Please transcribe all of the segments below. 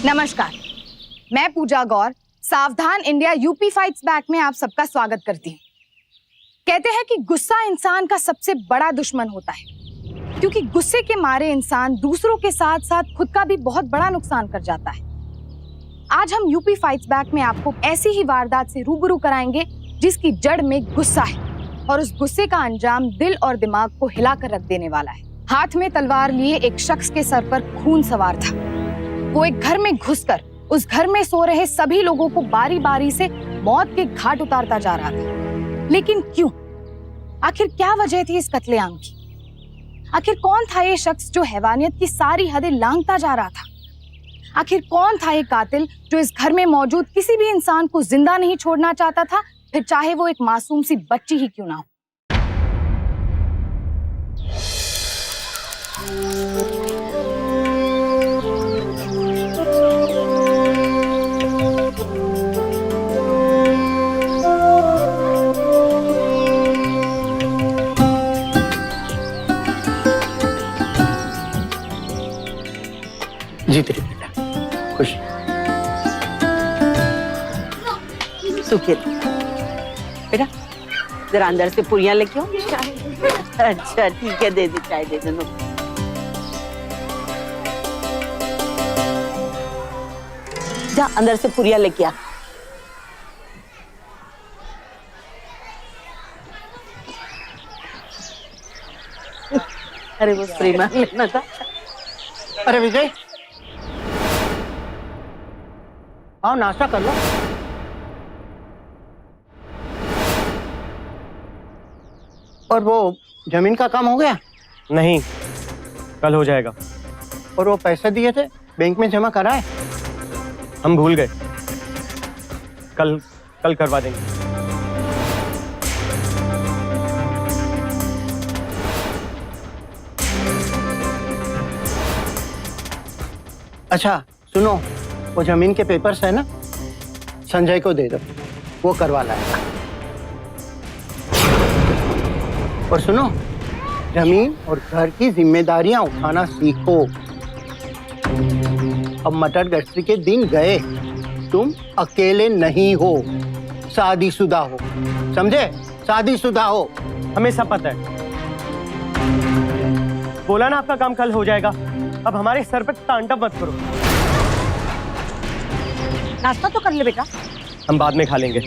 नमस्कार, मैं पूजा गौर सावधान इंडिया यूपी फाइट्स बैक में आप सबका स्वागत करती हूँ। कहते हैं कि गुस्सा इंसान का सबसे बड़ा दुश्मन होता है, क्योंकि गुस्से के मारे इंसान दूसरों के साथ साथ खुद का भी बहुत बड़ा नुकसान कर जाता है। आज हम यूपी फाइट्स बैक में आपको ऐसी ही वारदात से रूबरू कराएंगे जिसकी जड़ में गुस्सा है और उस गुस्से का अंजाम दिल और दिमाग को हिलाकर रख देने वाला है। हाथ में तलवार लिए एक शख्स के सर पर खून सवार था। वो एक घर में घुसकर उस घर में सो रहे सभी लोगों को बारी बारी से मौत के घाट उतारता जा रहा था। लेकिन क्यों? आखिर क्या वजह थी इस कत्लेआम की? आखिर कौन था ये शख्स जो हैवानियत की सारी हदें लांघता जा रहा था? आखिर कौन था ये कातिल जो इस घर में मौजूद किसी भी इंसान को जिंदा नहीं छोड़ना चाहता था, फिर चाहे वो एक मासूम सी बच्ची ही क्यों ना हो? जी तेरी बेटा खुश सुखी बेटा, जरा अंदर से पुरियां लेके आओ। अच्छा ठीक है, दे दे, चाय दे दे। जा अंदर से पुरियां लेके आ। अरे वो प्रेमा लेना था। अरे विजय, आओ नाश्ता कर लो। और वो जमीन का काम हो गया? नहीं, कल हो जाएगा। और वो पैसे दिए थे बैंक में जमा कराए? हम भूल गए, कल करवा देंगे। अच्छा सुनो, वो जमीन के पेपर्स है ना, संजय को दे दो, वो करवा लाएगा। और सुनो, जमीन और घर की जिम्मेदारियां उठाना सीखो। अब मटर गश्ती के दिन गए, तुम अकेले नहीं हो, शादीशुदा हो, समझे? शादीशुदा हो। हमें सब पता है। बोला ना आपका काम कल हो जाएगा, अब हमारे सर पे तांडव मत करो। नाश्ता तो कर ले बेटा। हम बाद में खा लेंगे।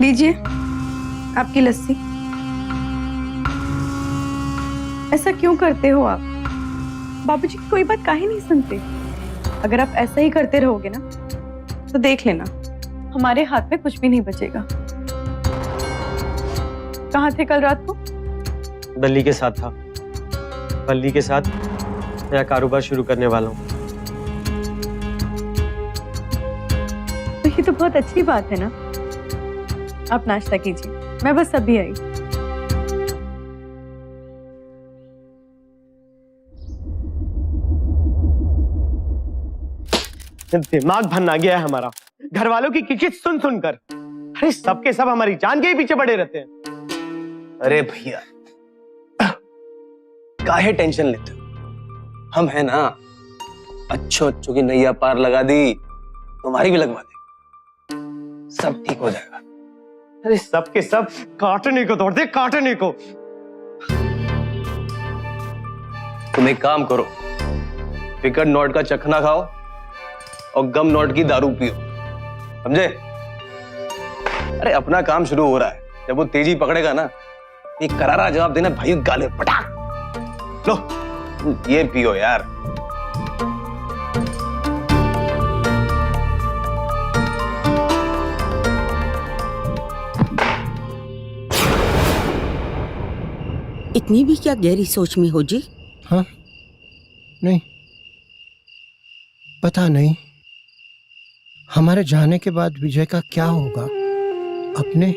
लीजिए आपकी लस्सी। ऐसा क्यों करते हो आप? बाबूजी की कोई बात काहे नहीं सुनते? अगर आप ऐसा ही करते रहोगे ना तो देख लेना, हमारे हाथ में कुछ भी नहीं बचेगा। कहाँ थे कल रात को? बल्ली के साथ था। बल्ली के साथ नया कारोबार शुरू करने वाला हूँ। तो ये तो बहुत अच्छी बात है ना। आप नाश्ता कीजिए, मैं बस अभी आई। दिमाग भन्ना गया है हमारा, घर वालों की किचकिच सुन सुनकर। अरे सबके सब हमारी जान के ही पीछे पड़े रहते हैं। अरे भैया, काहे टेंशन लेते हो? हम है ना, अच्छों की नैया पार लगा दी, तुम्हारी भी लगवा दी, सब ठीक हो जाएगा। अरे सबके सब काटने को दौड़ते, काटने को। तुम एक काम करो, फिकर नोट का चखना खाओ और गम नोट की दारू पियो, समझे? अरे अपना काम शुरू हो रहा है, जब वो तेजी पकड़ेगा ना, एक करारा जवाब देना भाई, गाले पटाक। लो ये पियो यार। इतनी भी क्या गहरी सोच में हो जी? हाँ नहीं, पता नहीं हमारे जाने के बाद विजय का क्या होगा। अपने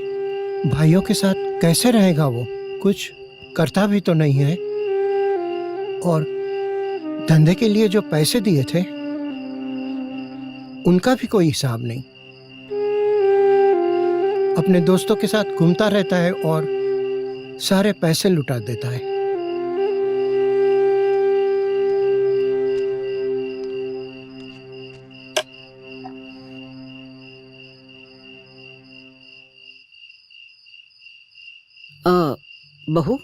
भाइयों के साथ कैसे रहेगा वो? कुछ करता भी तो नहीं है। और धंधे के लिए जो पैसे दिए थे उनका भी कोई हिसाब नहीं। अपने दोस्तों के साथ घूमता रहता है और सारे पैसे लुटा देता है। बहू,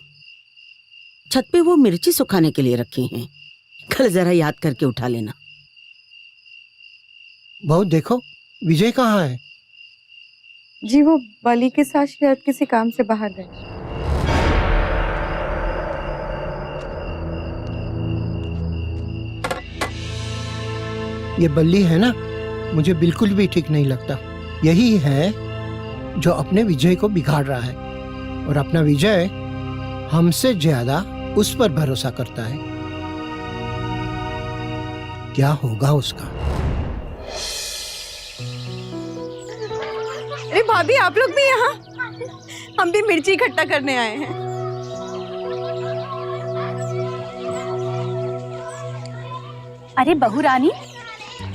छत पे वो मिर्ची सुखाने के लिए रखी हैं, कल जरा याद करके उठा लेना। बहू देखो, विजय कहाँ है? जी वो बली के साथ शायद किसी काम से बाहर गए। ये बल्ली है ना, मुझे बिल्कुल भी ठीक नहीं लगता। यही है जो अपने विजय को बिगाड़ रहा है, और अपना विजय हमसे ज्यादा उस पर भरोसा करता है। क्या होगा उसका? अरे भाभी, आप लोग भी यहाँ? हम भी मिर्ची इकट्ठा करने आए हैं। अरे बहू रानी,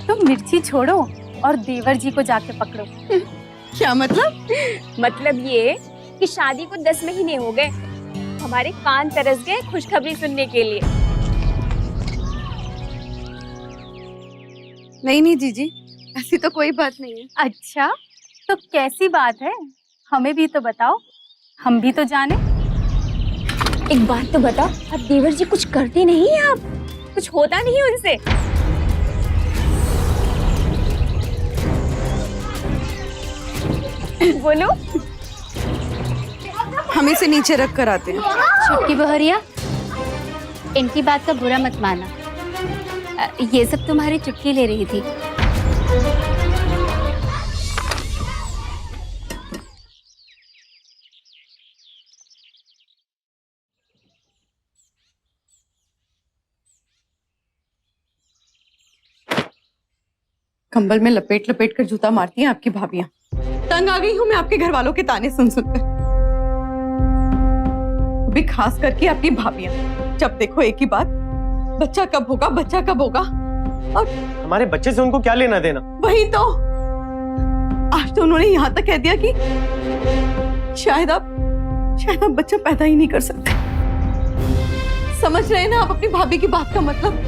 तुम मिर्ची छोड़ो और देवर जी को जाके पकड़ो। क्या मतलब? मतलब ये कि शादी को 10 महीने हो गए, हमारे कान तरस गए खुशखबरी सुनने के लिए। नहीं जीजी, ऐसी तो कोई बात नहीं है। अच्छा, तो कैसी बात है? हमें भी तो बताओ, हम भी तो जाने। एक बात तो बताओ, अब देवर जी कुछ करते नहीं है? आप कुछ होता नहीं उनसे? बोलो। हम इसे नीचे रख कर आते हैं। छुटकी बहरिया, इनकी बात का बुरा मत माना। ये सब तुम्हारी चुटकी ले रही थी। कंबल में लपेट लपेट कर जूता मारती हैं आपकी भाभियां। तंग आ गई हूँ मैं आपके घर वालों के ताने सुन सुनकर। भी खास करके आपकी भाभियां, जब देखो एक ही बात, बच्चा कब होगा, बच्चा कब होगा। और हमारे बच्चे से उनको क्या लेना देना? वही तो, आज तो उन्होंने यहाँ तक कह दिया कि शायद आप बच्चा पैदा ही नहीं कर सकते। समझ रहे हैं ना आप अपनी भाभी की बात का मतलब?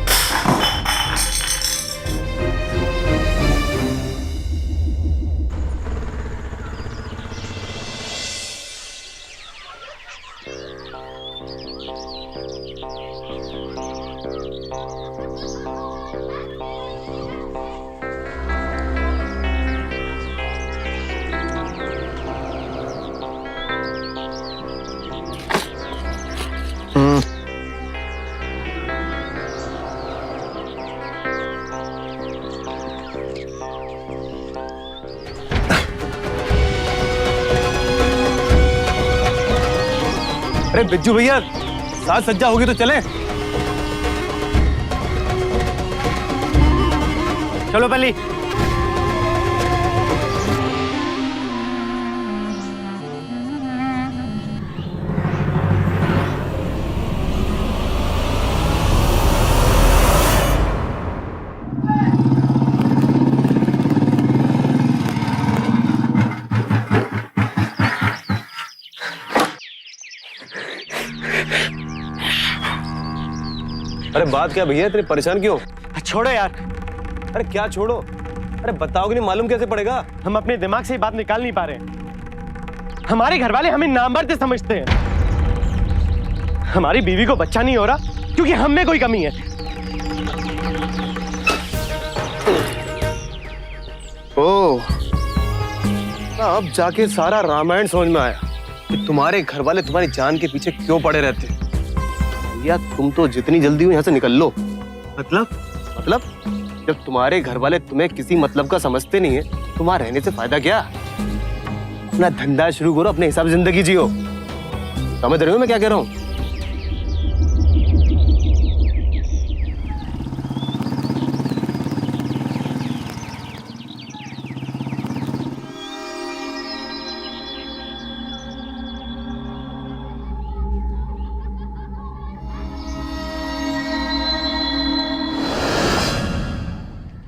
अरे बिज्जू भैया, साज सज्जा होगी तो चलें। चलो पल्ली। अरे बात क्या भैया, इतने परेशान क्यों? छोड़ो यार। अरे क्या छोड़ो? अरे बताओगे नहीं, मालूम कैसे पड़ेगा? हम अपने दिमाग से ये बात निकाल नहीं पा रहे हैं। हमारे घर वाले हमें नामर्द समझते हैं। हमारी बीवी को बच्चा नहीं हो रहा क्योंकि हम में कोई कमी है। ओह, अब जाके सारा रामायण समझ में आया कि तुम्हारे घर वाले तुम्हारी जान के पीछे क्यों पड़े रहते हैं। भैया तुम तो जितनी जल्दी हो यहाँ से निकल लो। मतलब जब तुम्हारे घर वाले तुम्हें किसी मतलब का समझते नहीं है, तुम्हारे रहने से फायदा क्या? अपना धंधा शुरू करो, अपने हिसाब से जिंदगी जियो। समझ रहे हो मैं क्या कह रहा हूँ?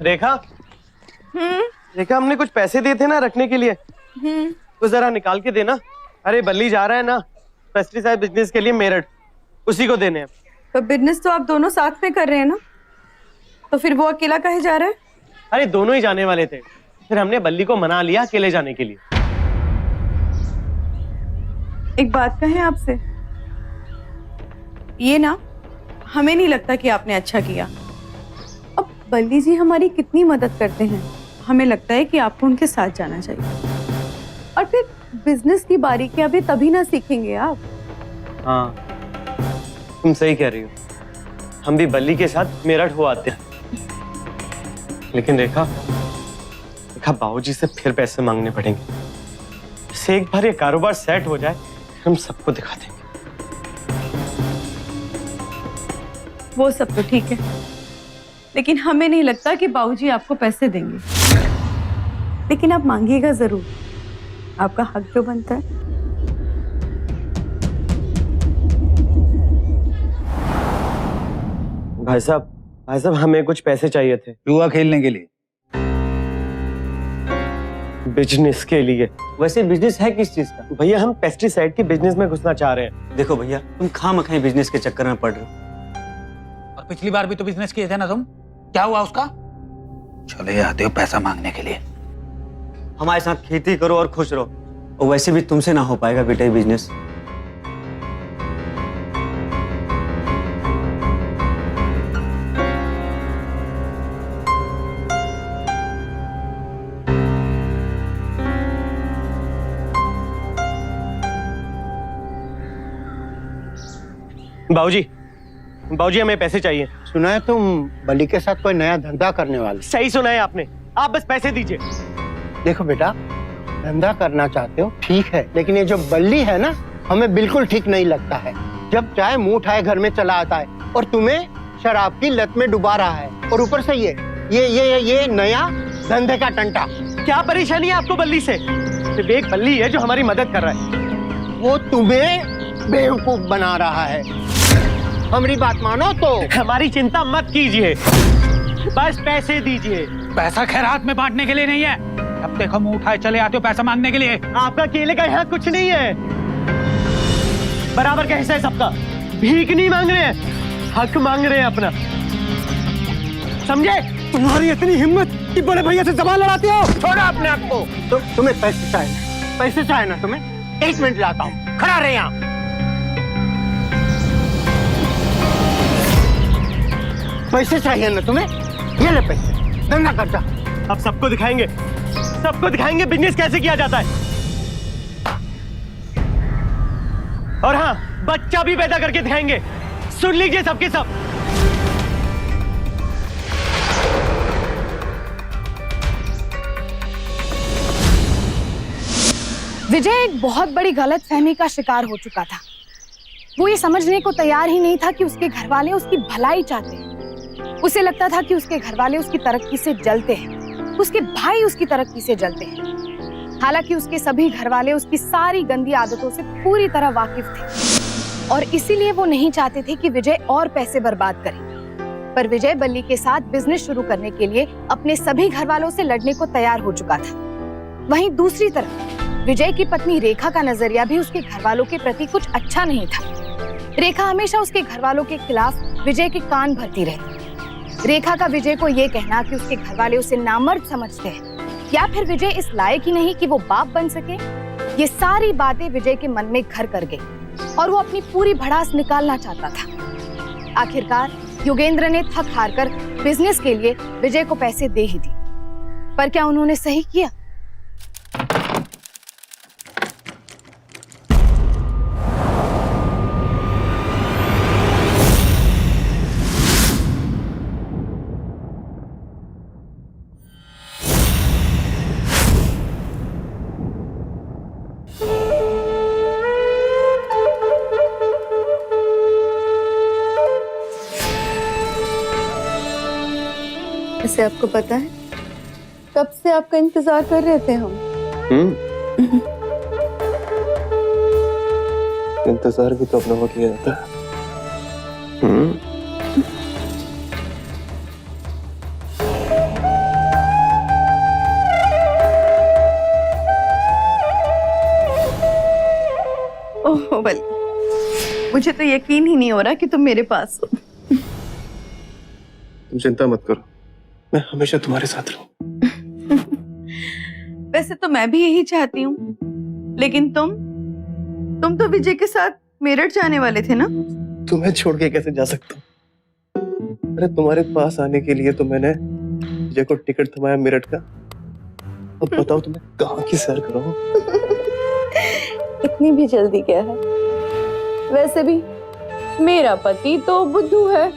रेखा, देखा, हमने कुछ पैसे दिए थे ना रखने के लिए, वो जरा निकाल के देना। अरे बल्ली जा रहा है ना पेस्टिसाइड बिजनेस के लिए मेरठ, उसी को देने हैं। तो बिजनेस तो आप दोनों साथ में कर रहे हैं ना, तो फिर वो अकेला काहे जा रहा है? अरे दोनों ही जाने वाले थे, फिर हमने बल्ली को मना लिया अकेले जाने के लिए। एक बात कहें आपसे, ये ना हमें नहीं लगता कि आपने अच्छा किया। अब बल्ली जी हमारी कितनी मदद करते हैं, हमें लगता है कि आपको उनके साथ जाना चाहिए। और फिर बिजनेस की बारीकियां भी तभी ना सीखेंगे आप। हाँ, तुम सही कह रही हो, हम भी बल्ली के साथ मेरठ हो आते हैं। लेकिन रेखा बाबूजी से फिर पैसे मांगने पड़ेंगे। इससे एक बार ये कारोबार सेट हो जाए, हम सबको दिखा देंगे। वो सब तो ठीक है, लेकिन हमें नहीं लगता कि बाबूजी आपको पैसे देंगे। लेकिन आप मांगिएगा जरूर, आपका हक जो बनता है। भाई साहब हमें कुछ पैसे चाहिए थे। जुआ खेलने के लिए? बिजनेस के लिए। वैसे बिजनेस है किस चीज का? भैया हम पेस्टिसाइड के बिजनेस में घुसना चाह रहे हैं। देखो भैया, तुम खामखाई बिजनेस के चक्कर में पड़ रहे हो। और पिछली बार भी तो बिजनेस किए थे ना तुम, क्या हुआ उसका? चले आते हो पैसा मांगने के लिए। हमारे साथ खेती करो और खुश रहो। और वैसे भी तुमसे ना हो पाएगा बेटा ये बिजनेस। बाबूजी हमें पैसे चाहिए। सुना है तुम बल्ली के साथ कोई नया धंधा करने वाले? सही सुना है आपने, आप बस पैसे दीजिए। देखो बेटा, धंधा करना चाहते हो ठीक है, लेकिन ये जो बल्ली है ना, हमें बिल्कुल ठीक नहीं लगता है। जब चाहे मुंह उठाए घर में चला आता है और तुम्हें शराब की लत में डुबा रहा है, और ऊपर से ये नया धंधे का टंटा। क्या परेशानी है आपको बल्ली से? सिर्फ एक बल्ली है जो हमारी मदद कर रहा है। वो तुम्हें बेवकूफ बना रहा है। हमारी बात मानो तो। हमारी चिंता मत कीजिए, बस पैसे दीजिए। पैसा खैरात में बांटने के लिए नहीं है। अब देखो मुंह उठाए चले आते हो पैसा मांगने के लिए। आपका अकेले का यहाँ कुछ नहीं है, बराबर का हिस्सा है सबका। भीख नहीं मांग रहे हैं, हक मांग रहे हैं अपना, समझे? तुम्हारी इतनी हिम्मत कि बड़े भैया से सवाल लड़ाते हो? छोड़ो अपने आप को। तुम्हें पैसे चाहिए ना तुम्हें? 1 मिनट लाता हूँ, खड़ा रहे यहाँ। पैसे चाहिए ना तुम्हें? ये ले पैसे, धंधा कर जा। अब सबको दिखाएंगे बिजनेस कैसे किया जाता है। और हाँ, बच्चा भी पैदा करके दिखाएंगे। सुन लीजिए सबके सब। विजय एक बहुत बड़ी गलतफहमी का शिकार हो चुका था। वो ये समझने को तैयार ही नहीं था कि उसके घर वाले उसकी भलाई चाहते हैं। उसे लगता था कि उसके घर वाले उसकी तरक्की से जलते हैं, उसके भाई उसकी तरक्की से जलते हैं। हालांकि उसके सभी घर वाले उसकी सारी गंदी आदतों से पूरी तरह वाकिफ थे, और इसीलिए वो नहीं चाहते थे कि विजय और पैसे बर्बाद करे। पर विजय बल्ली के साथ बिजनेस शुरू करने के लिए अपने सभी घर वालों से लड़ने को तैयार हो चुका था। वहीं दूसरी तरफ विजय की पत्नी रेखा का नजरिया भी उसके घर वालों के प्रति कुछ अच्छा नहीं था। रेखा हमेशा उसके घर वालों के खिलाफ विजय के कान भरती रहती। रेखा का विजय को ये कहना कि उसके घर वाले उसे नामर्द समझते हैं, या फिर विजय इस लायक ही नहीं कि वो बाप बन सके, ये सारी बातें विजय के मन में घर कर गई और वो अपनी पूरी भड़ास निकालना चाहता था। आखिरकार योगेंद्र ने थक हार कर बिजनेस के लिए विजय को पैसे दे ही दिए। पर क्या उन्होंने सही किया? वैसे आपको पता है, कब से आपका इंतजार कर रहे थे हम। इंतजार भी तो अपना हो किया जाता है। मुझे तो यकीन ही नहीं हो रहा कि तुम मेरे पास हो। तुम चिंता मत करो, मैं हमेशा तुम्हारे साथ रहूं। वैसे तो मैं भी यही चाहती हूँ, लेकिन तुम तो विजय के साथ मेरठ जाने वाले थे ना? तुम्हें छोड़ के कैसे जा सकता हूँ? अरे तुम्हारे पास आने के लिए तो मैंने विजय को टिकट थमाया मेरठ का। अब बताओ तुम्हें कहाँ की सैर कराऊं? इतनी भी जल्दी क्या है? वैसे भी मेरा पति तो बुद्धू है।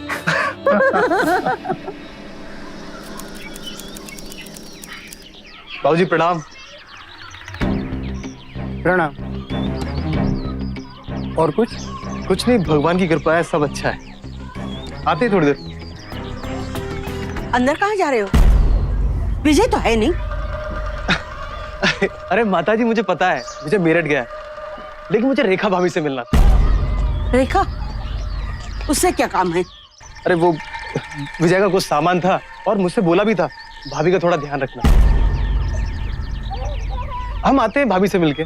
बाबूजी प्रणाम। प्रणाम। और कुछ? कुछ नहीं, भगवान की कृपा है, सब अच्छा है। आते ही थोड़ी देर। अंदर कहाँ जा रहे हो? विजय तो है नहीं। अरे माताजी मुझे पता है विजय मेरठ गया है, लेकिन मुझे रेखा भाभी से मिलना था। रेखा, उससे क्या काम है? अरे वो विजय का कुछ सामान था और मुझसे बोला भी था भाभी का थोड़ा ध्यान रखना। हम आते हैं भाभी से मिलके।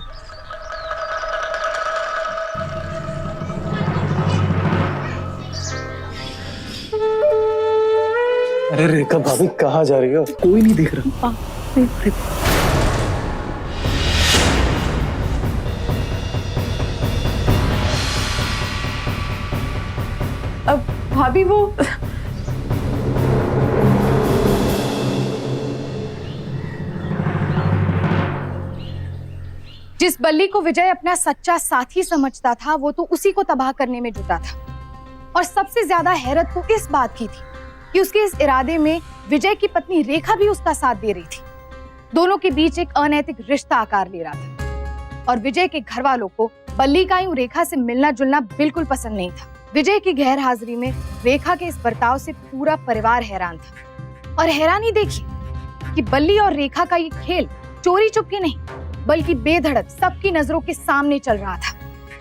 अरे रेखा भाभी कहाँ जा रही हो? कोई नहीं दिख रहा। अब भाभी वो जिस बल्ली को विजय अपना सच्चा साथी समझता था, वो तो उसी को तबाह करने में जुटा था। और सबसे ज्यादा हैरत तो इस बात की थी कि उसके इस इरादे में विजय की पत्नी रेखा भी उसका साथ दे रही थी। दोनों के बीच एक अनैतिक रिश्ता आकार ले रहा था और विजय के घर वालों को बल्ली का यूं रेखा से मिलना जुलना बिल्कुल पसंद नहीं था। विजय की गैर हाजिरी में रेखा के इस बर्ताव से पूरा परिवार हैरान था। और हैरानी देखिए कि बल्ली और रेखा का ये खेल चोरी चुपके नहीं, बल्कि बेधड़क सबकी नजरों के सामने चल रहा था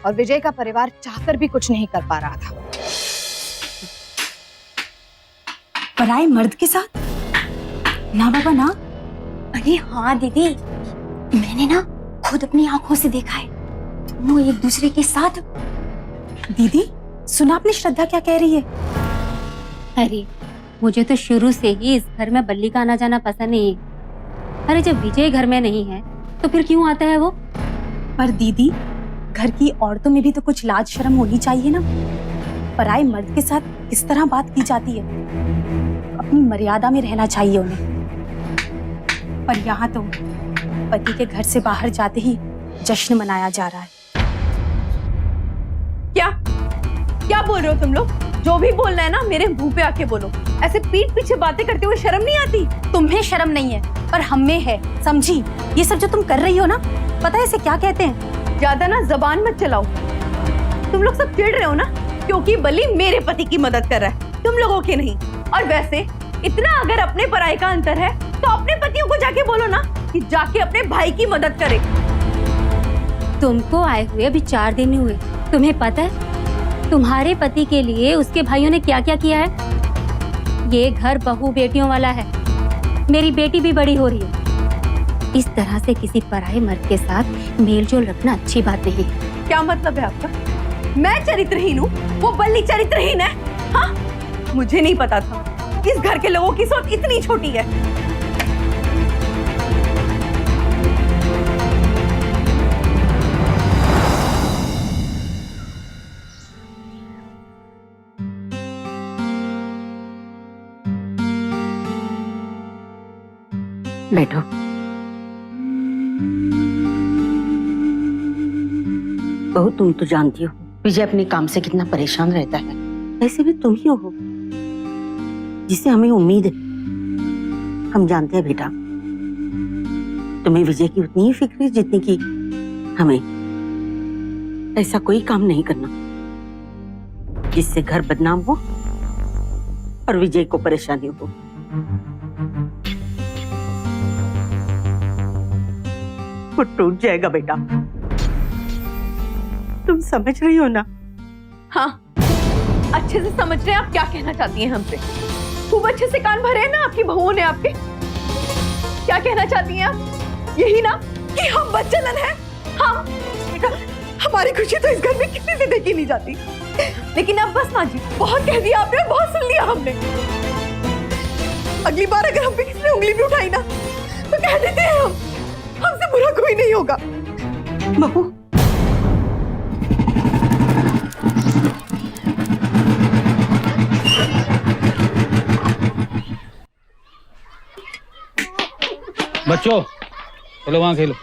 और विजय का परिवार चाहकर भी कुछ नहीं कर पा रहा था। पराये मर्द के साथ? ना बाबा ना। अरे हाँ दीदी, मैंने ना खुद अपनी आंखों से देखा है, वो एक दूसरे के साथ। दीदी सुना आपने श्रद्धा क्या कह रही है? अरे मुझे तो शुरू से ही इस घर में बल्ली का आना जाना पसंद नहीं है। अरे जब विजय घर में नहीं है तो फिर क्यों आता है वो? पर दीदी, घर की औरतों में भी तो कुछ लाज शर्म होनी चाहिए ना। पराये मर्द के साथ किस तरह बात की जाती है? अपनी मर्यादा में रहना चाहिए उन्हें। पर यहाँ तो पति के घर से बाहर जाते ही जश्न मनाया जा रहा है। क्या बोल रहे हो तुम लोग? जो भी बोलना है ना मेरे मुंह पे आके बोलो। ऐसे पीठ पीछे बातें करते हुए शर्म नहीं आती? तुम्हें शर्म नहीं है पर हमें है, समझी? ये सब जो तुम कर रही हो ना, पता है इसे क्या कहते हैं? ज्यादा ना जबान मत चलाओ। तुम लोग सब चिढ़ रहे हो ना क्योंकि बल्ली मेरे पति की मदद कर रहा है, तुम लोगों की नहीं। और वैसे इतना अगर अपने पराये का अंतर है तो अपने पतियों को जाके बोलो ना कि जाके अपने भाई की मदद करे। तुमको आए हुए अभी 4 दिन ही हुए। तुम्हें पता है तुम्हारे पति के लिए उसके भाइयों ने क्या क्या किया है? ये घर बहू बेटियों वाला है। मेरी बेटी भी बड़ी हो रही है। इस तरह से किसी पराये मर्द के साथ मेलजोल रखना अच्छी बात नहीं है। क्या मतलब है आपका? मैं चरित्रहीन हूँ, वो बल्ली चरित्रहीन है? हाँ, मुझे नहीं पता था इस घर के लोगों की सोच इतनी छोटी है। बैठो। बहू, तुम तो जानती हो विजय अपने काम से कितना परेशान रहता है। ऐसे भी तुम ही हो जिसे हमें उम्मीद है। हम जानते हैं बेटा, तुम्हें विजय की उतनी ही फिक्र है जितनी की हमें। ऐसा कोई काम नहीं करना जिससे घर बदनाम हो और विजय को परेशानी हो। वो टूट जाएगा बेटा, तुम समझ रही हो ना? हाँ, अच्छे से समझ रहे हैं आप क्या कहना चाहती हैं हमसे। खूब अच्छे से कान भरे हैं ना आपकी बहुओं ने आपके। क्या कहना चाहती हैं आप? यही ना कि हम बच्चलन हैं। हम, हमारी खुशी तो इस घर में किसी से देखी नहीं जाती। लेकिन अब बस माँ जी, बहुत कह दिया आपने, बहुत सुन लिया हमने। अगली बार अगर हम पे किसी ने उंगली भी उठाई ना तो कह देते हैं हम, हमसे बुरा कोई नहीं होगा। बहू बच्चों चलो वहां खेलो।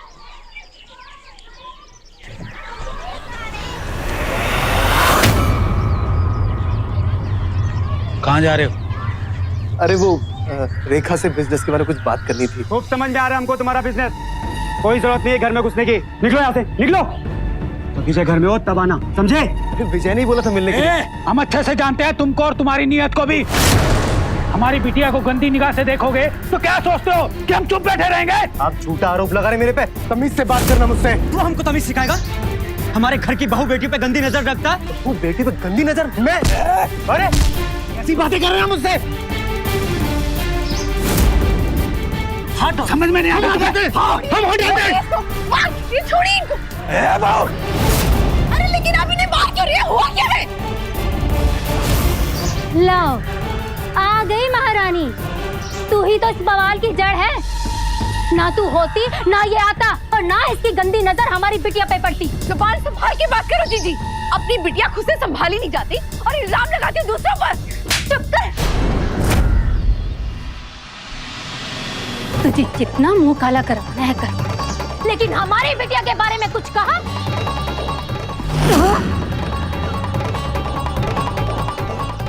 कहाँ जा रहे हो? अरे वो रेखा से बिजनेस के बारे में कुछ बात करनी थी। खूब समझ में आ रहा है हमको तुम्हारा बिजनेस। कोई जरूरत नहीं है घर में घुसने की। निकलो यहाँ से, निकलो। तो किसी घर में हो तब आना, समझे? फिर विजय नहीं बोला था मिलने के लिए? हम अच्छे से जानते हैं तुमको और तुम्हारी नीयत को भी। हमारी बिटिया को गंदी निगाह से देखोगे तो क्या सोचते हो कि हम चुप बैठे रहेंगे? आप झूठा आरोप लगा रहे मेरे पे। तमीज से बात करना मुझसे। तू हमको तमीज सिखाएगा? हमारे घर की बहू बेटी पे गंदी नजर रखता? तू बेटी पे गंदी नजर? मैं? अरे ऐसी बातें कर रहे हैं मुझसे? हाँ समझ में नहीं आ रहा। हम हट जाते। ये छोड़िए इनको। अरे लेकिन आप इन्हें मार क्यों रही है? हुआ क्या है? लो आ गई महारानी, तू ही तो इस बवाल की जड़ है। ना तू होती ना ये आता और ना इसकी गंदी नजर हमारी बिटिया पे पड़ती। जुबान संभाल के बात करो दीदी। अपनी बिटिया खुद से संभाली नहीं जाती और इल्जाम लगाती हो दूसरों पर। चुप कर। तुझे जितना मुंह काला करवाना है कर, लेकिन हमारी बिटिया के बारे में कुछ कहा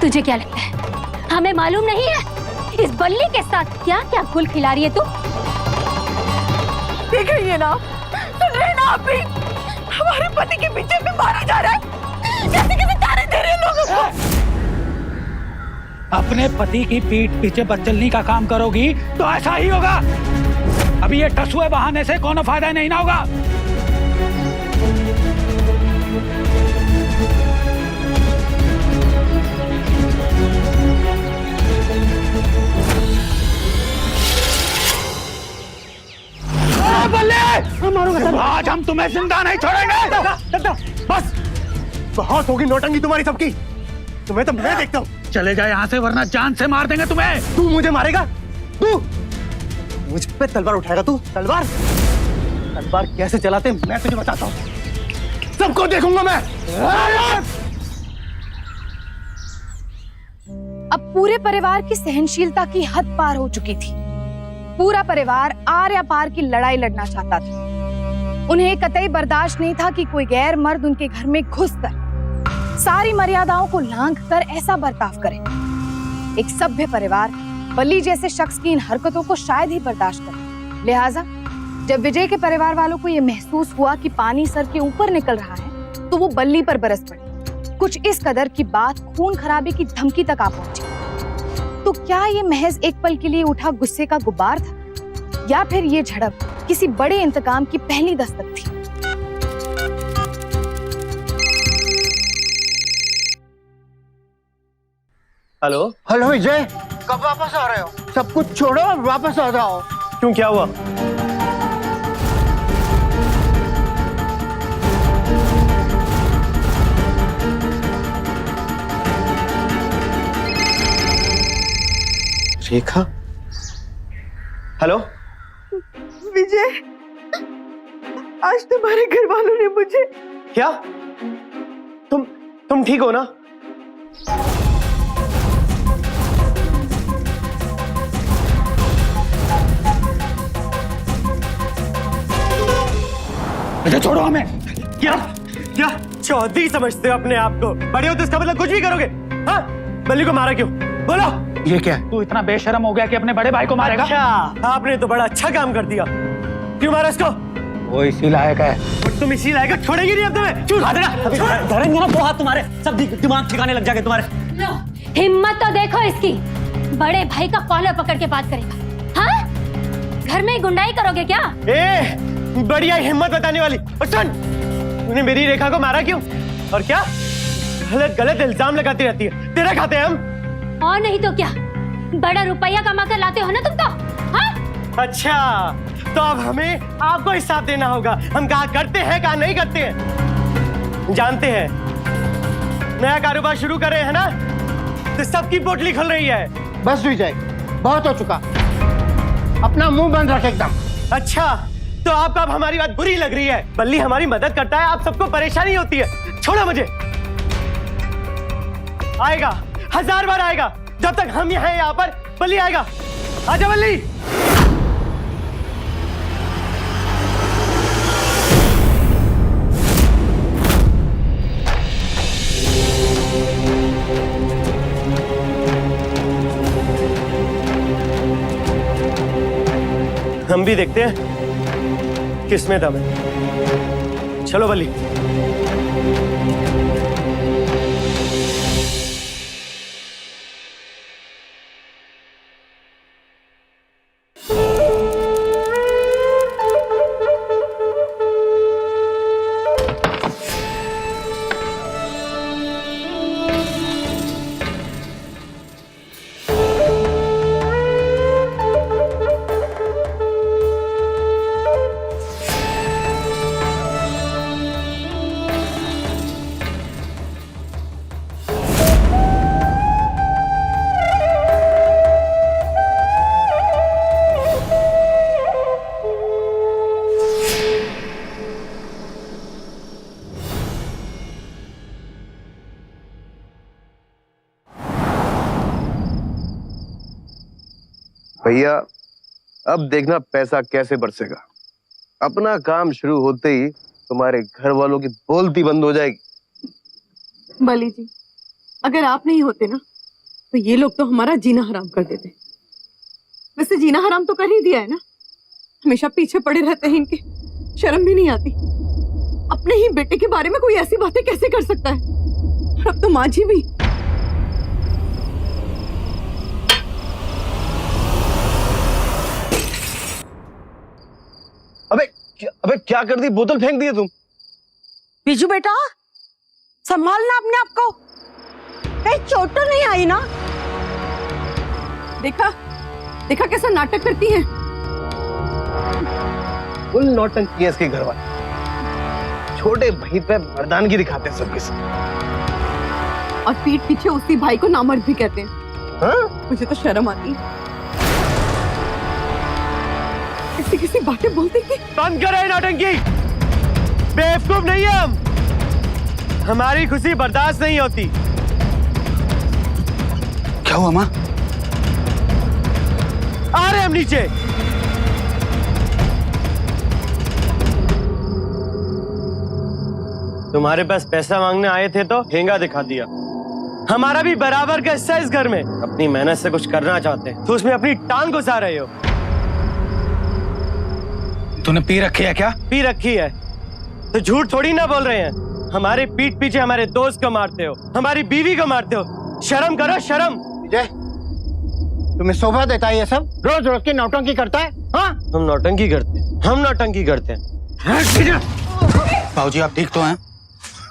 तुझे क्या लगता है हमें मालूम नहीं है इस बल्ली के साथ क्या क्या गुल खिला रही है तू? देख रही है ना, सुन रहे ना आप भी? हमारे पति के पीछे में मारा जा रहा है, जैसे किसी तारे दे रहे हैं लोगों को। अपने पति की पीठ पीछे बदचलनी का काम करोगी तो ऐसा ही होगा। अभी ये टसुए बहाने से कोनो फायदा नहीं ना होगा। आज हम तुम्हें जिंदा नहीं छोड़ेंगे। बस बहुत होगी नौटंकी तुम्हारी सबकी। तुम्हें तो मैं देखता हूँ। चले जाए यहाँ से वरना जान से मार देंगे तुम्हें। तू मुझे मारेगा? तू मुझ पे तलवार उठाएगा? तू तलवार तलवार कैसे चलाते मैं तुझे बताता हूँ। सबको देखूंगा मैं। अब पूरे परिवार की सहनशीलता की हद पार हो चुकी थी। पूरा परिवार आर या पार की लड़ाई लड़ना चाहता था। उन्हें कतई बर्दाश्त नहीं था कि कोई गैर मर्द उनके घर में घुसकर सारी मर्यादाओं को लांघ कर ऐसा बर्ताव करे। एक सभ्य परिवार बल्ली जैसे शख्स की इन हरकतों को शायद ही बर्दाश्त करे। लिहाजा जब विजय के परिवार वालों को यह महसूस हुआ कि पानी सर के ऊपर निकल रहा है तो वो बल्ली पर बरस पड़े। कुछ इस कदर की बात खून खराबे की धमकी तक आ पहुंची। तो क्या ये महज एक पल के लिए उठा गुस्से का गुबार था या फिर ये झड़प किसी बड़े इंतकाम की पहली दस्तक थी? हेलो हेलो विजय, कब वापस आ रहे हो? सब कुछ छोड़ो और वापस आ जाओ। क्यों, क्या हुआ? रेखा? हेलो विजय, आज तुम्हारे घर वालों ने मुझे। क्या? तुम ठीक हो ना? अच्छा छोड़ो हमें। क्या क्या चौधरी समझते हो अपने आप को? बड़े हो तो इसका मतलब कुछ भी करोगे? हाँ, बल्ली को मारा क्यों? बोलो। ये क्या है? तू इतना बेशर्म हो गया कि अपने बड़े भाई को मारेगा? अच्छा, आपने तो बड़ा अच्छा काम कर दिया। क्यों मारा इसको? वो इसी लायक है। और तुम इसी लायक छोड़ेगी नहीं अब तुम्हें। धरेंगे ना दो हाथ तुम्हारे, सब दिमाग ठिकाने लग जाएंगे तुम्हारे। हिम्मत तो देखो इसकी, बड़े भाई का कॉलर पकड़ के बात करेगा। हाँ, घर में गुंडाई करोगे क्या? ए, बढ़िया हिम्मत बताने वाली। और सुन, तूने मेरी रेखा को मारा क्यों? और क्या गलत गलत इल्जाम लगाती रहती है? तेरा खाते हैं हम। और नहीं तो क्या, बड़ा रुपया कमा कर लाते हो ना तुम तो। हाँ? अच्छा, तो अब हमें आपको हिसाब देना होगा। हम कहा करते हैं, कहा नहीं करते हैं। जानते हैं नया कारोबार शुरू कर रहे हैं ना, तो सबकी पोटली खुल रही है। बस विजय, बहुत हो चुका, अपना मुंह बंद रख एकदम। अच्छा, तो आपको अब हमारी बात बुरी लग रही है? बल्ली हमारी मदद करता है, आप सबको परेशानी होती है। छोड़ो मुझे। आएगा, 1000 बार आएगा, जब तक हम यहाँ हैं यहाँ पर बल्ली आएगा। आजा बल्ली। हम भी देखते हैं किसमें दम है। चलो बल्ली। भैया अब देखना पैसा कैसे बरसेगा। अपना काम शुरू होते ही तुम्हारे घर वालों की बोलती बंद हो जाएगी। बली जी, अगर आप नहीं होते ना तो ये लोग तो हमारा जीना हराम कर देते। वैसे जीना हराम तो कर ही दिया है ना, हमेशा पीछे पड़े रहते हैं इनके, शर्म भी नहीं आती। अपने ही बेटे के बारे में कोई ऐसी बातें कैसे कर सकता है? और अब तो माँ जी भी। अबे क्या कर दी? बोतल फेंक दी तुम। बिजू बेटा, संभालना अपने आप को, कहीं चोट तो नहीं आई ना? देखा देखा कैसा नाटक करती है। फुल नौटंकी है इसके घर वाले। छोटे भाई पे मर्दानगी दिखाते हैं सबके साथ, और पीठ पीछे उसी भाई को नामर्द भी कहते हैं। हाँ? मुझे तो शर्म आती है किसी बातें बोलते कि। बंद करे नौटंकी, बेवकूफ नहीं है हम। हमारी खुशी बर्दाश्त नहीं होती। क्या हुआ माँ? आ रहे हम नीचे। तुम्हारे पास पैसा मांगने आए थे तो ठेंगा दिखा दिया। हमारा भी बराबर का हिस्सा इस घर में। अपनी मेहनत से कुछ करना चाहते हैं तो उसमें अपनी टांग घुसा रहे हो। तूने पी रखी है क्या? पी रखी है तो झूठ थोड़ी ना बोल रहे हैं। हमारे पीठ पीछे हमारे दोस्त को मारते हो, हमारी बीवी को मारते हो। शर्म करो, शर्म। विजय, तुम्हें शोभा देता है ये सब? रोज रोज की नौटंकी करता है। हाँ, हम नौटंकी करते हैं, हम नौटंकी करते हैं। बाबूजी आप ठीक तो हैं?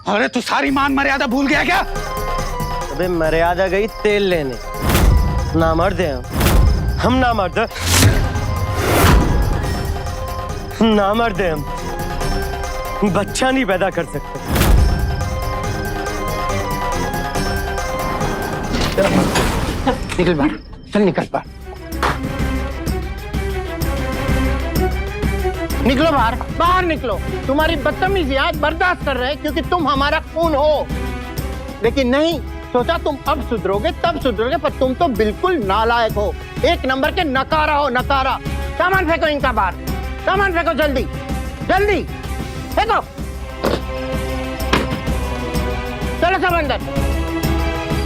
अरे तू सारी मान मर्यादा भूल गया क्या? अबे मर्यादा गई तेल लेने। नामर्द हैं हम, नामर्द, नामर्द हैं हम। बच्चा नहीं पैदा कर सकते। निकल बाहर, चल निकल बाहर, निकलो बाहर, बाहर निकलो। तुम्हारी बदतमीजी आज बर्दाश्त कर रहे हैं क्योंकि तुम हमारा खून हो। लेकिन नहीं, सोचा तुम अब सुधरोगे तब सुधरोगे, पर तुम तो बिल्कुल नालायक हो। एक नंबर के नकारा हो, नकारा। सामान फेंको इनका बाहर, सामान फेंको जल्दी जल्दी फेंको। चलो सब अंदर।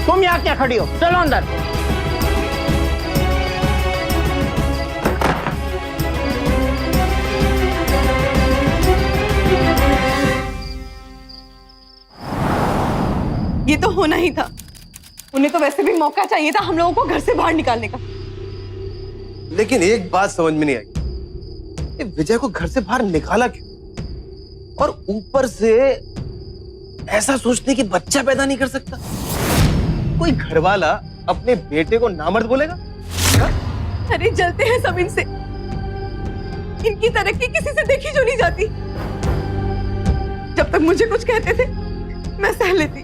तुम यहाँ क्या खड़ी हो? चलो अंदर। ये तो होना ही था। उन्हें तो वैसे भी मौका चाहिए था हम लोगों को घर से बाहर निकालने का। लेकिन एक बात समझ में नहीं आई, ये विजय को घर से बाहर निकाला क्यों? और ऊपर से ऐसा सोचते कि बच्चा पैदा नहीं कर सकता। कोई घरवाला अपने बेटे को नामर्द बोलेगा? अरे जलते हैं सब इनसे। इनकी तरक्की किसी से देखी जो नहीं जाती। जब तक मुझे कुछ कहते थे मैं सह लेती,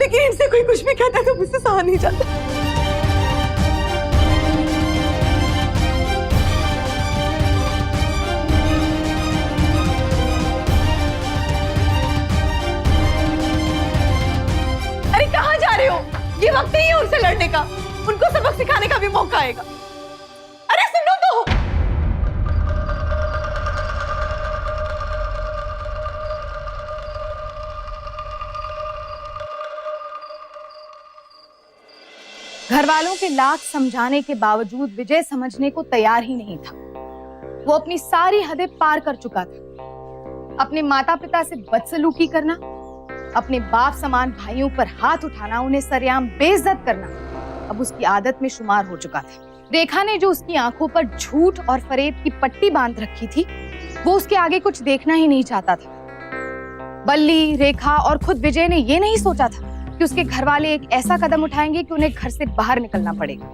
लेकिन इनसे कोई कुछ भी कहता है तो मुझसे सहा नहीं जाता। अरे कहाँ जा रहे हो? ये वक्त नहीं है उनसे लड़ने का, उनको सबक सिखाने का भी मौका आएगा। अरे सुनो तो। घर वालों के लाख समझाने के बावजूद विजय समझने को तैयार ही नहीं था। वो अपनी सारी हदें पार कर चुका था। अपने माता पिता से बदसलूकी करना, अपने बाप समान भाइयों पर हाथ उठाना, उन्हें सरेआम बेइज्जत करना अब उसकी आदत में शुमार हो चुका था। रेखा ने जो उसकी आंखों पर झूठ और फरेब की पट्टी बांध रखी थी, वो उसके आगे कुछ देखना ही नहीं चाहता था। बल्ली, रेखा और खुद विजय ने ये नहीं सोचा था कि उसके घर वाले एक ऐसा कदम उठाएंगे कि उन्हें घर से बाहर निकलना पड़ेगा।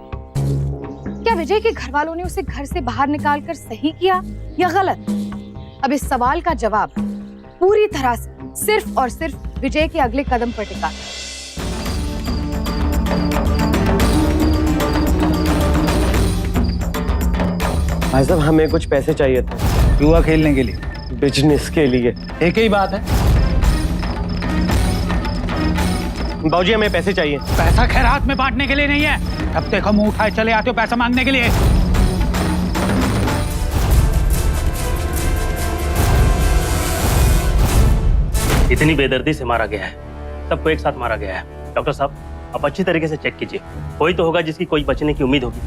क्या विजय के घर वालों ने उसे घर से बाहर निकालकर सही किया या गलत? अब इस सवाल का जवाब पूरी तरह से सिर्फ और सिर्फ विजय के अगले कदम पर टिका था। भाई साहब, हमें कुछ पैसे चाहिए थे। जुआ खेलने के लिए? बिजनेस के लिए। एक ही बात है। बाबूजी, हमें पैसे चाहिए। पैसा खैरात में बांटने के लिए नहीं है। हफ्ते को मुंह उठाए चले आते हो पैसा मांगने के लिए। इतनी बेदर्दी से मारा गया है, सबको एक साथ मारा गया है। डॉक्टर साहब, आप अच्छी तरीके से चेक कीजिए, कोई तो होगा जिसकी कोई बचने की उम्मीद होगी।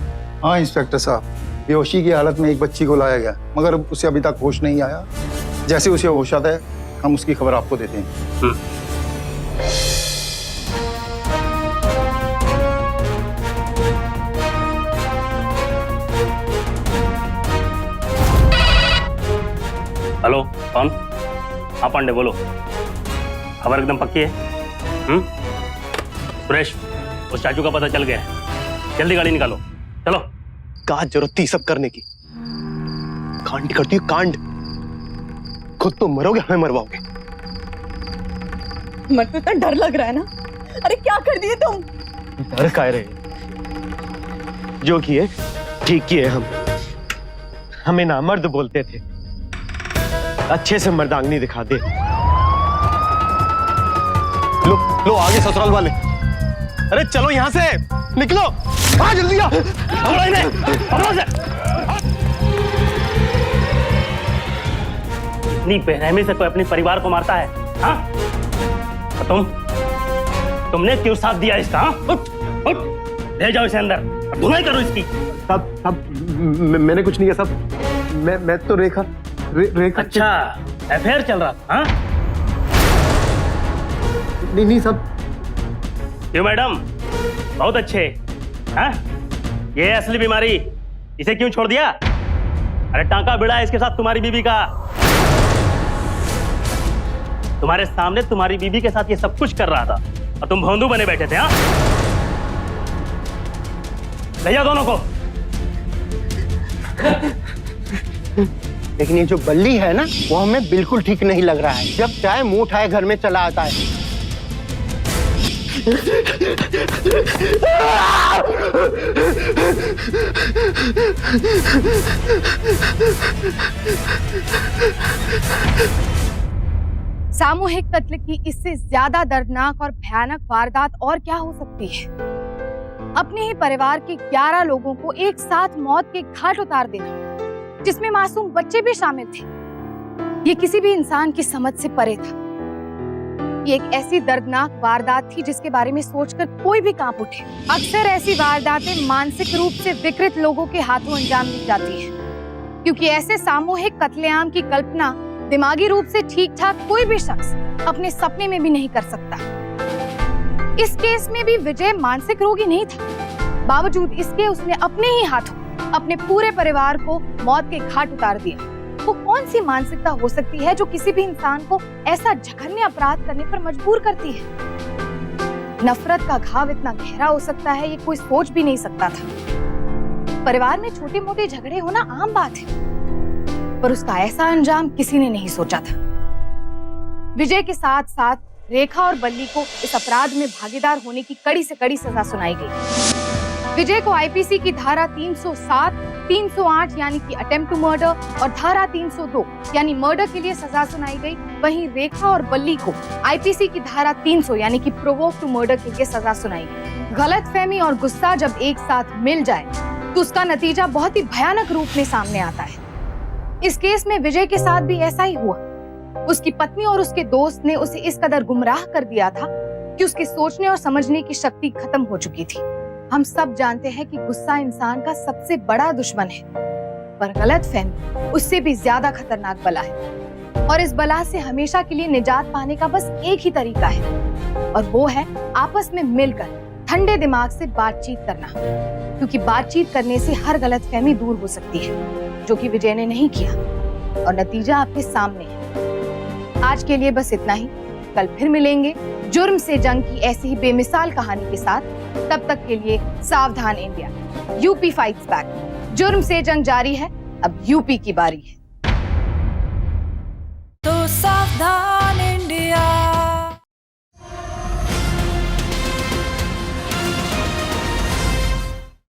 हाँ इंस्पेक्टर साहब, बेहोशी की हालत में एक बच्ची को लाया गया, मगर उसे अभी तक होश नहीं आया। जैसे उसे होश आता है हम उसकी खबर आपको देते हैं। हेलो, कौन? हाँ पांडे, बोलो। खबर एकदम पक्की है? सुरेश, उस चाचू का पता चल गया है, जल्दी गाड़ी निकालो, चलो। क्या जरूरत थी सब करने की? कांड करती हो कांड। खुद तो मरोगे, हमें मरवाओगे। मेरे को इतना डर लग रहा है ना। अरे क्या कर दिए तुम? डर काय रहे? जो किए ठीक किए हम। हमें नामर्द बोलते थे, अच्छे से मर्दांगनी दिखा दे। लो लो आगे ससुराल वाले। अरे चलो यहाँ से, निकलो। हाँ जल्दी आओ। इतनी बेरहमी से कोई अपने परिवार को मारता है? हाँ? तुमने क्यों साथ दिया इसका? हाँ? उठ उठ, ले जाओ इसे अंदर, धुनाई करो इसकी। सब मैंने कुछ नहीं किया सब। मैं तो रेखा। अच्छा, अफेयर चल रहा था? हाँ? नहीं सब। क्यों मैडम, बहुत अच्छे। हाँ? ये है असली बीमारी, इसे क्यों छोड़ दिया? अरे टांका भिड़ा है इसके साथ तुम्हारी बीबी का। तुम्हारे सामने तुम्हारी बीबी के साथ ये सब कुछ कर रहा था और तुम भोंदू बने बैठे थे। हाँ? ले जाओ दोनों को। लेकिन ये जो बल्ली है ना, वो हमें बिल्कुल ठीक नहीं लग रहा है। जब चाहे मुंह उठाए घर में चला आता है। सामूहिक कत्ल की इससे ज्यादा दर्दनाक और भयानक वारदात और क्या हो सकती है? अपने ही परिवार के 11 लोगों को एक साथ मौत के घाट उतार देना, जिसमें मासूम बच्चे भी शामिल थे। ये किसी भी इंसान की समझ से परे था। ये एक ऐसी दर्दनाक वारदात थी जिसके बारे में सोचकर कोई भी कांप उठे। अक्सर ऐसी वारदातें मानसिक रूप से विकृत लोगों के हाथों अंजाम दी जाती है, क्योंकि ऐसे सामूहिक कत्लेआम की कल्पना दिमागी रूप से ठीक ठाक कोई भी शख्स अपने सपने में भी नहीं कर सकता। इस केस में भी विजय मानसिक रोगी नहीं था, बावजूद इसके उसने अपने ही हाथों अपने पूरे परिवार को मौत के घाट उतार दिया। वो कौन सी मानसिकता हो सकती है जो किसी भी इंसान को ऐसा जघन्य अपराध करने पर मजबूर करती है? नफरत का घाव इतना गहरा हो सकता है, ये कोई सोच भी नहीं सकता था। परिवार में छोटे मोटे झगड़े होना आम बात है, पर उसका ऐसा अंजाम किसी ने नहीं सोचा था। विजय के साथ साथ रेखा और बल्ली को इस अपराध में भागीदार होने की कड़ी से कड़ी सजा सुनाई गई। विजय को आईपीसी की धारा 307, 308 यानी कि अटेम्प्ट टू मर्डर और धारा 302 यानी मर्डर के लिए सजा सुनाई गई। वहीं रेखा और बल्ली को आईपीसी की धारा 300 यानी कि प्रोवोक टू मर्डर के लिए सजा सुनाई गई। गलतफहमी और गुस्सा जब एक साथ मिल जाए तो उसका नतीजा बहुत ही भयानक रूप में सामने आता है। इस केस में विजय के साथ भी ऐसा ही हुआ। उसकी पत्नी और उसके दोस्त ने उसे इस कदर गुमराह कर दिया था कि उसकी सोचने और समझने की शक्ति खत्म हो चुकी थी। हम सब जानते हैं कि गुस्सा इंसान का सबसे बड़ा दुश्मन है, पर गलतफहमी उससे भी ज्यादा खतरनाक बला है। और इस बला से हमेशा के लिए निजात पाने का बस एक ही तरीका है, और वो है आपस में मिलकर ठंडे दिमाग से बातचीत करना, क्योंकि बातचीत करने से हर गलतफहमी दूर हो सकती है, जो कि विजय ने नहीं किया और नतीजा आपके सामने है। आज के लिए बस इतना ही। कल फिर मिलेंगे जुर्म से जंग की ऐसी ही बेमिसाल कहानी के साथ। तब तक के लिए सावधान इंडिया, यूपी फाइट्स बैक। जुर्म से जंग जारी है, अब यूपी की बारी है। तो सावधान